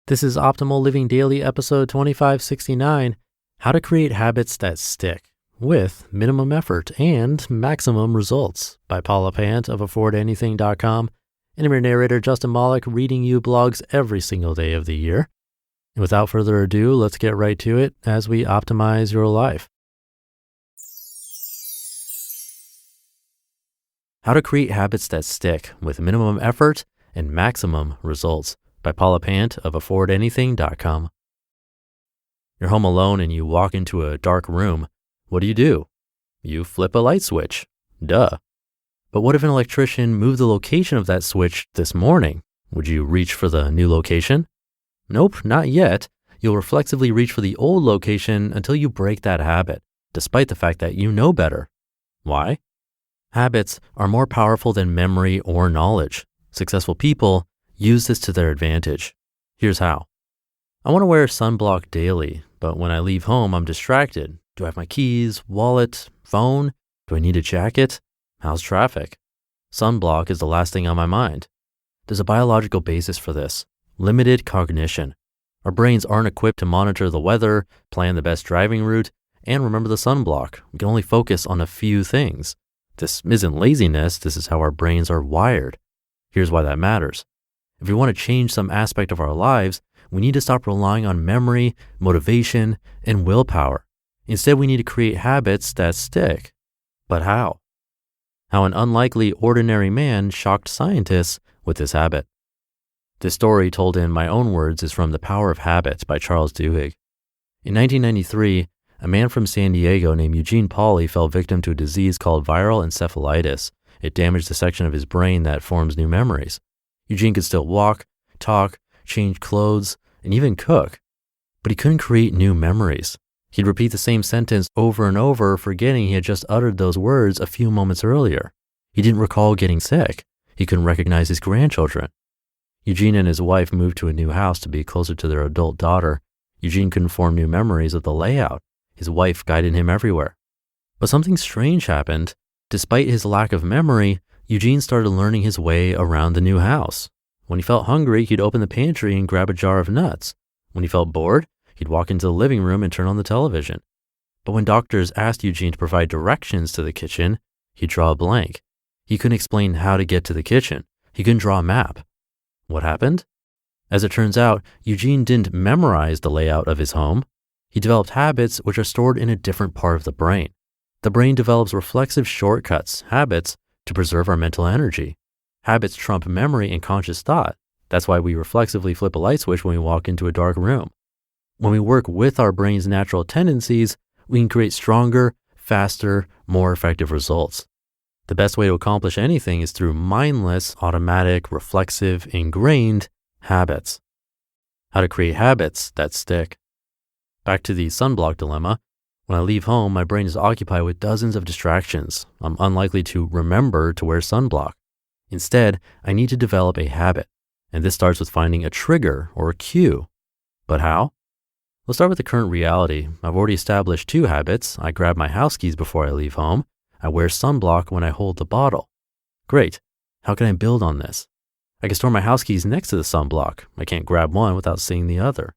This is Optimal Living Daily, episode 2569, How to Create Habits That Stick with Minimum Effort and Maximum Results by Paula Pant of AffordAnything.com. And I'm your narrator, Justin Malik, reading you blogs every single day of the year. And without further ado, let's get right to it as we optimize your life. How to Create Habits That Stick with Minimum Effort and Maximum Results by Paula Pant of AffordAnything.com. You're home alone and you walk into a dark room. What do? You flip a light switch. Duh. But what if an electrician moved the location of that switch this morning? Would you reach for the new location? Nope, not yet. You'll reflexively reach for the old location until you break that habit, despite the fact that you know better. Why? Habits are more powerful than memory or knowledge. Successful people use this to their advantage. Here's how. I want to wear sunblock daily, but when I leave home, I'm distracted. Do I have my keys, wallet, phone? Do I need a jacket? How's traffic? Sunblock is the last thing on my mind. There's a biological basis for this: limited cognition. Our brains aren't equipped to monitor the weather, plan the best driving route, and remember the sunblock. We can only focus on a few things. This isn't laziness, this is how our brains are wired. Here's why that matters. If we want to change some aspect of our lives, we need to stop relying on memory, motivation, and willpower. Instead, we need to create habits that stick. But how? How an unlikely ordinary man shocked scientists with this habit. This story, told in my own words, is from The Power of Habit by Charles Duhigg. In 1993, a man from San Diego named Eugene Pauly fell victim to a disease called viral encephalitis. It damaged the section of his brain that forms new memories. Eugene could still walk, talk, change clothes, and even cook, but he couldn't create new memories. He'd repeat the same sentence over and over, forgetting he had just uttered those words a few moments earlier. He didn't recall getting sick. He couldn't recognize his grandchildren. Eugene and his wife moved to a new house to be closer to their adult daughter. Eugene couldn't form new memories of the layout. His wife guided him everywhere. But something strange happened. Despite his lack of memory, Eugene started learning his way around the new house. When he felt hungry, he'd open the pantry and grab a jar of nuts. When he felt bored, he'd walk into the living room and turn on the television. But when doctors asked Eugene to provide directions to the kitchen, he'd draw a blank. He couldn't explain how to get to the kitchen. He couldn't draw a map. What happened? As it turns out, Eugene didn't memorize the layout of his home. He developed habits which are stored in a different part of the brain. The brain develops reflexive shortcuts, habits, to preserve our mental energy. Habits trump memory and conscious thought. That's why we reflexively flip a light switch when we walk into a dark room. When we work with our brain's natural tendencies, we can create stronger, faster, more effective results. The best way to accomplish anything is through mindless, automatic, reflexive, ingrained habits. How to create habits that stick. Back to the sunblock dilemma. When I leave home, my brain is occupied with dozens of distractions. I'm unlikely to remember to wear sunblock. Instead, I need to develop a habit, and this starts with finding a trigger or a cue. But how? Let's start with the current reality. I've already established two habits. I grab my house keys before I leave home. I wear sunblock when I hold the bottle. Great. How can I build on this? I can store my house keys next to the sunblock. I can't grab one without seeing the other.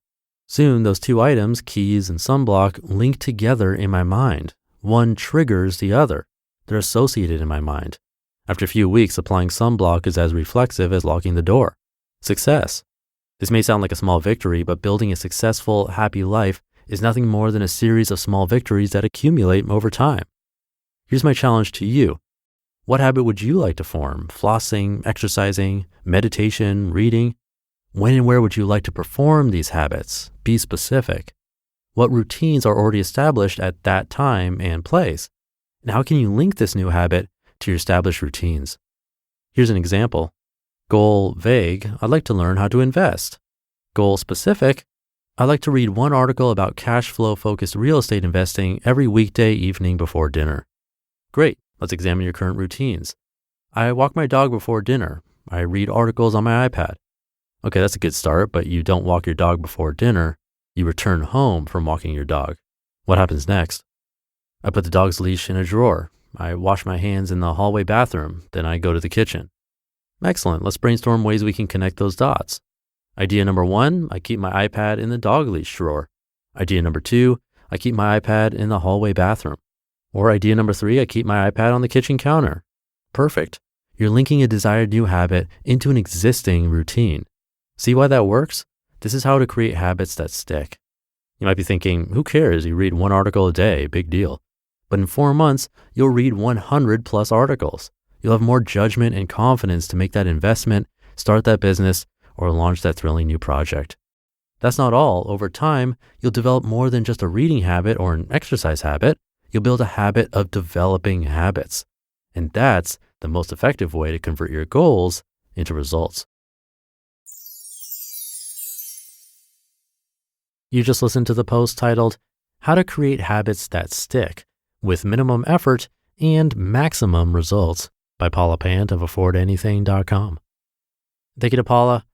Soon, those two items, keys and sunblock, link together in my mind. One triggers the other. They're associated in my mind. After a few weeks, applying sunblock is as reflexive as locking the door. Success. This may sound like a small victory, but building a successful, happy life is nothing more than a series of small victories that accumulate over time. Here's my challenge to you. What habit would you like to form? Flossing, exercising, meditation, reading? When and where would you like to perform these habits? Be specific. What routines are already established at that time and place? And how can you link this new habit to your established routines? Here's an example. Goal vague, I'd like to learn how to invest. Goal specific, I'd like to read one article about cash flow focused real estate investing every weekday evening before dinner. Great, let's examine your current routines. I walk my dog before dinner. I read articles on my iPad. Okay, that's a good start, but you don't walk your dog before dinner. You return home from walking your dog. What happens next? I put the dog's leash in a drawer. I wash my hands in the hallway bathroom. Then I go to the kitchen. Excellent. Let's brainstorm ways we can connect those dots. Idea number 1, I keep my iPad in the dog leash drawer. Idea number 2, I keep my iPad in the hallway bathroom. Or idea number 3, I keep my iPad on the kitchen counter. Perfect. You're linking a desired new habit into an existing routine. See why that works? This is how to create habits that stick. You might be thinking, who cares? You read 1 article a day, big deal. But in 4 months, you'll read 100 plus articles. You'll have more judgment and confidence to make that investment, start that business, or launch that thrilling new project. That's not all. Over time, you'll develop more than just a reading habit or an exercise habit. You'll build a habit of developing habits. And that's the most effective way to convert your goals into results. You just listened to the post titled, How to Create Habits That Stick with Minimum Effort and Maximum Results by Paula Pant of affordanything.com. Thank you to Paula.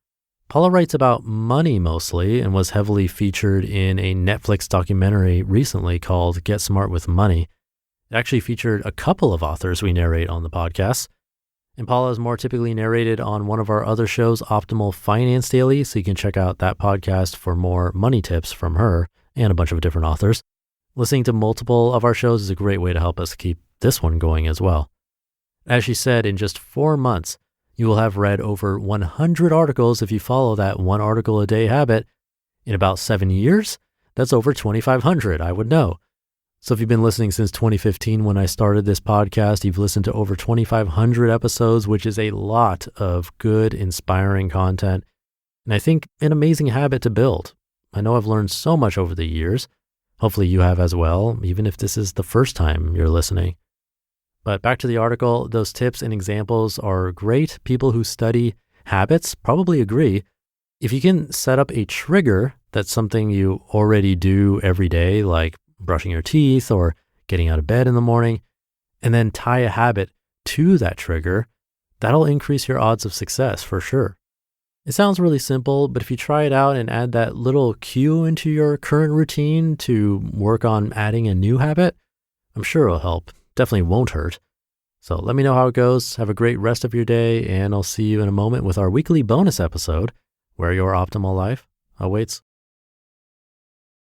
Paula writes about money mostly and was heavily featured in a Netflix documentary recently called Get Smart with Money. It actually featured a couple of authors we narrate on the podcast. And Paula is more typically narrated on one of our other shows, Optimal Finance Daily, so you can check out that podcast for more money tips from her and a bunch of different authors. Listening to multiple of our shows is a great way to help us keep this one going as well. As she said, in just 4 months, you will have read over 100 articles if you follow that 1 article a day habit. In about 7 years, that's over 2,500, I would know. So if you've been listening since 2015 when I started this podcast, you've listened to over 2,500 episodes, which is a lot of good, inspiring content. And I think an amazing habit to build. I know I've learned so much over the years. Hopefully you have as well, even if this is the first time you're listening. But back to the article, those tips and examples are great. People who study habits probably agree. If you can set up a trigger that's something you already do every day, like brushing your teeth or getting out of bed in the morning, and then tie a habit to that trigger, that'll increase your odds of success for sure. It sounds really simple, but if you try it out and add that little cue into your current routine to work on adding a new habit, I'm sure it'll help. Definitely won't hurt. So let me know how it goes. Have a great rest of your day, and I'll see you in a moment with our weekly bonus episode where your optimal life awaits.